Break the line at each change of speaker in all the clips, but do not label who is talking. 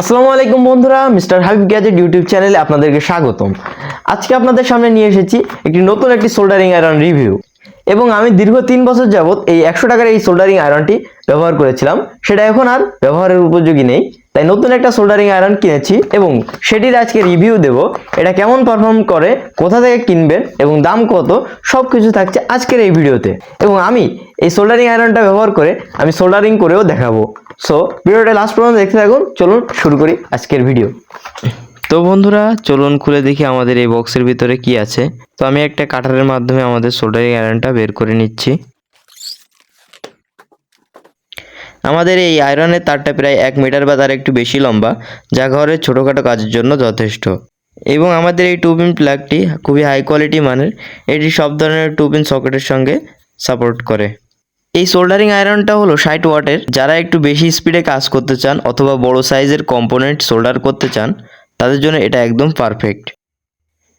আসসালামু আলাইকুম বন্ধুরা, মিস্টার হাবিব গ্যাজেট ইউটিউব চ্যানেলে আপনাদেরকে স্বাগতম। আজকে আপনাদের সামনে নিয়ে এসেছি নতুন একটি সোল্ডারিং আয়রন রিভিউ। এবং আমি দীর্ঘ 3 বছর যাবত এই 100 টাকার এই সোল্ডারিং আয়রনটি ব্যবহার করেছিলাম, সেটা এখন আর ব্যবহারের উপযোগী নেই। তাই নতুন একটা সোল্ডারিং আয়রন কিনেছি এবং সেটির আজকে রিভিউ দেব। এটা কেমন পারফর্ম করে, কোথা থেকে কিনবেন এবং দাম কত, সব কিছু থাকছে আজকের এই ভিডিওতে। এবং আমি এই সোল্ডারিং আয়রনটা ব্যবহার করে আমি সোল্ডারিং করেও দেখাবো। সো ভিডিওটা লাস্ট পর্যন্ত দেখতে থাকুন। চলুন শুরু করি আজকের ভিডিও। তো বন্ধুরা, চলুন খুলে দেখি আমাদের এই বক্সের ভিতরে কি আছে। তো আমি একটা কাটারের মাধ্যমে আমাদের সোল্ডারিং আয়রনটা বের করে নিচ্ছি। আমাদের এই আয়রনের তারটা প্রায় 1 মিটার বা তার একটু বেশি লম্বা, যা ঘরের ছোটোখাটো কাজের জন্য যথেষ্ট। এবং আমাদের এই 2 পিন প্লাগটি খুবই হাই কোয়ালিটি মানের। এটি সব ধরনের 2 পিন সকেটের সঙ্গে সাপোর্ট করে। এই সোল্ডারিং আয়রনটা হলো 60 ওয়াটের। যারা একটু বেশি স্পিডে কাজ করতে চান অথবা বড় সাইজের কম্পোনেন্ট সোল্ডার করতে চান, তাদের জন্য এটা একদম পারফেক্ট।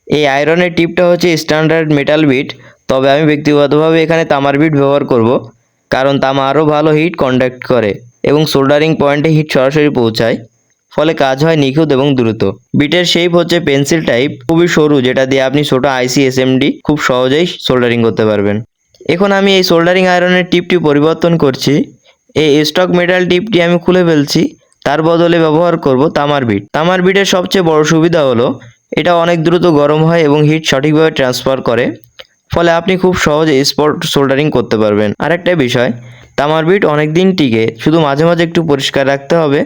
এই আয়রনের টিপটা হচ্ছে স্ট্যান্ডার্ড মেটাল বিট, তবে আমি ব্যক্তিগতভাবে এখানে তামার বিট ব্যবহার করব, কারণ তামা আরও ভালো হিট কন্ডাক্ট করে এবং সোল্ডারিং পয়েন্টে হিট সরাসরি পৌঁছায়, ফলে কাজ হয় নিখুঁত এবং দ্রুত। বিটের শেপ হচ্ছে পেন্সিল টাইপ, খুবই সরু, যেটা দিয়ে আপনি ছোট আইসি এসএমডি খুব সহজেই সোল্ডারিং করতে পারবেন। এখন আমি এই সোল্ডারিং আয়রনের টিপটি পরিবর্তন করছি। এই স্টক মেটাল টিপটি আমি খুলে ফেলছি, তার বদলে ব্যবহার করব তামার বিট। তামার বিটের সবচেয়ে বড় সুবিধা হলো এটা অনেক দ্রুত গরম হয় এবং হিট সঠিকভাবে ট্রান্সফার করে, ফলে আপনি খুব সহজে স্পট সোল্ডারিং করতে পারবেন। আরেকটা বিষয়, তামার বিট অনেক দিন টিকে, শুধু মাঝে মাঝে একটু পরিষ্কার রাখতে হবে,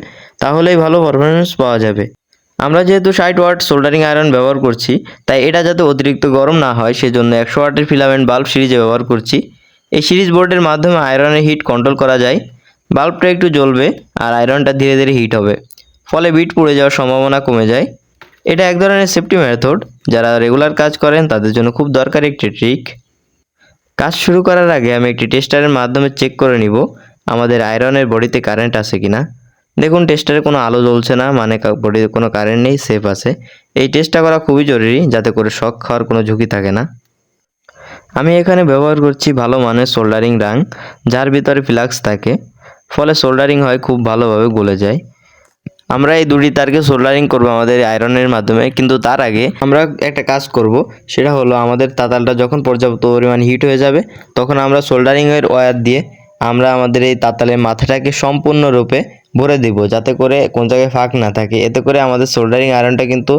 তাহলেই ভালো পারফরমেন্স পাওয়া যাবে। আমরা যেহেতু 60 ওয়াট সোল্ডারিং আয়রন ব্যবহার করছি, তাই এটা যাতে অতিরিক্ত গরম না হয় সেজন্য 100 ওয়াটের ফিলামেন্ট বাল্ব সিরিজে ব্যবহার করছি। এই সিরিজ বোর্ডের মাধ্যমে আয়রনের হিট কন্ট্রোল করা যায়। বাল্বটা একটু জ্বলবে আর আয়রনটা ধীরে ধীরে হিট হবে, ফলে বিট পুড়ে যাওয়ার সম্ভাবনা কমে যায়। এটা এক ধরনের সেফটি মেথড, যারা রেগুলার কাজ করেন তাদের জন্য খুব দরকারি একটি ট্রিক। কাজ শুরু করার আগে আমি একটি টেস্টারের মাধ্যমে চেক করে নিব আমাদের আয়রনের বডিতে কারেন্ট আছে কিনা। দেখুন, টেস্টারে কোনো আলো জ্বলছে না, মানে বডিতে কোনো কারেন্ট নেই, সেফ আছে। এই টেস্টটা করা খুবই জরুরি, যাতে করে শক খাওয়ার কোনো ঝুঁকি থাকে না। আমি এখানে ব্যবহার করছি ভালো মানের সোল্ডারিং রাং, যার ভিতরে ফ্লাক্স থাকে, ফলে সোল্ডারিং হয় খুব ভালোভাবে গলে যায়। আমরা এই দুটি তারকে সোল্ডারিং করব আমাদের আয়রনের মাধ্যমে, কিন্তু তার আগে আমরা একটা কাজ করব। সেটা হলো, আমাদের তাতালটা যখন পর্যাপ্ত পরিমাণ হিট হয়ে যাবে, তখন আমরা সোল্ডারিংয়ের ওয়্যার দিয়ে আমরা আমাদের এই তাতালের মাথাটাকে সম্পূর্ণরূপে ভরে দিব, যাতে করে কোন জায়গায় ফাঁক না থাকে। এতে করে আমাদের সোল্ডারিং আয়রনটা কিন্তু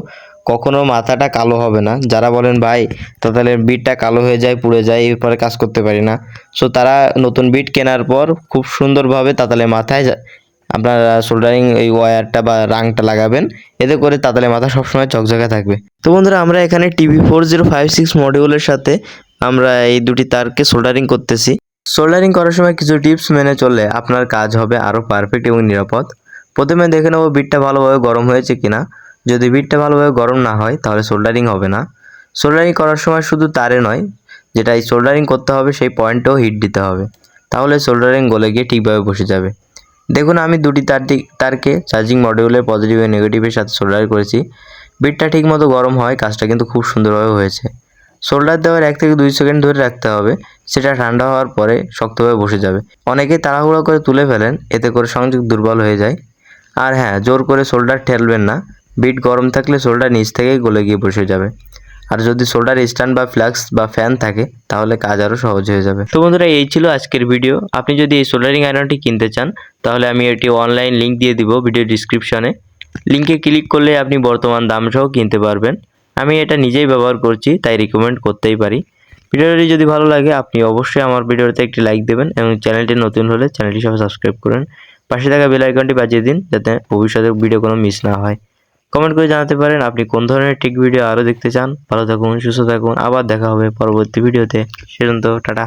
কখনো মাথাটা কালো হবে না। যারা বলেন ভাই তাতালের বিটটা কালো হয়ে যায়, পুড়ে যায়, এরপরে কাজ করতে পারি না, সো তারা নতুন বিট কেনার পর খুব সুন্দরভাবে তাতালের মাথায় আপনারা সোল্ডারিং এই ওয়্যারটা বা রাংটা লাগাবেন। এতে করে তাতালের মাথা সবসময় চকচকে থাকবে। তো বন্ধুরা, আমরা এখানে TB4056 মডিউলের সাথে আমরা এই দুটি তারকে সোল্ডারিং করতেছি। সোল্ডারিং করার সময় কিছু টিপস মেনে চললে আপনার কাজ হবে আরও পারফেক্ট এবং নিরাপদ। প্রথমে দেখে নেব বিটটা ভালোভাবে গরম হয়েছে কিনা। যদি বিটটা ভালোভাবে গরম না হয়, তাহলে সোল্ডারিং হবে না। সোল্ডারিং করার সময় শুধু তারে নয়, যেটা এই সোল্ডারিং করতে হবে সেই পয়েন্টেও হিট দিতে হবে, তাহলে সোল্ডারিং গলে গিয়ে ঠিকভাবে বসে যাবে। দেখুন, আমি দুটি তারকে চার্জিং মডিউলের পজিটিভ এবং নেগেটিভের সাথে সোল্ডার করেছি। বিটটা ঠিকমতো গরম হয়, কাজটা কিন্তু খুব সুন্দরভাবে হয়েছে। সোল্ডার দেওয়ার 1 থেকে 2 সেকেন্ড ধরে রাখতে হবে, সেটা ঠান্ডা হওয়ার পরে শক্তভাবে বসে যাবে। অনেকেই তাড়াহুড়ো করে তুলে ফেলেন, এতে করে সংযোগ দুর্বল হয়ে যায়। আর হ্যাঁ, জোর করে সোল্ডার ঠেলবেন না। বিট গরম থাকলে সোল্ডার নিচ থেকেই গলে গিয়ে বসে যাবে। আর যদি সোল্ডার স্ট্যান্ড বা ফ্লাক্স বা ফ্যান থাকে, তাহলে কাজ আরও সহজ হয়ে যাবে। তো বন্ধুরা, এই ছিল আজকের ভিডিও। আপনি যদি এই সোল্ডারিং আয়রনটি কিনতে চান, তাহলে আমি এটি অনলাইন লিঙ্ক দিয়ে দিব ভিডিও ডিসক্রিপশনে। লিঙ্কে ক্লিক করলে আপনি বর্তমান দাম সহ কিনতে পারবেন। আমি এটা নিজেই ব্যবহার করছি, তাই রিকমেন্ড করতেই পারি। ভিডিওটি যদি ভালো লাগে, আপনি অবশ্যই আমার ভিডিওতে একটি লাইক দেবেন এবং চ্যানেলটি নতুন হলে চ্যানেলটি সবাই সাবস্ক্রাইব করুন। পাশে থাকা বেল আইকনটি বাজিয়ে দিন, যাতে ভবিষ্যতে ভিডিও কোনো মিস না হয়। কমেন্ট করে জানাতে পারেন আপনি কোন ধরনের টেক ভিডিও আরও দেখতে চান। ভালো থাকুন, সুস্থ থাকুন, আবার দেখা হবে পরবর্তী ভিডিওতে। সেজন্য টাটা।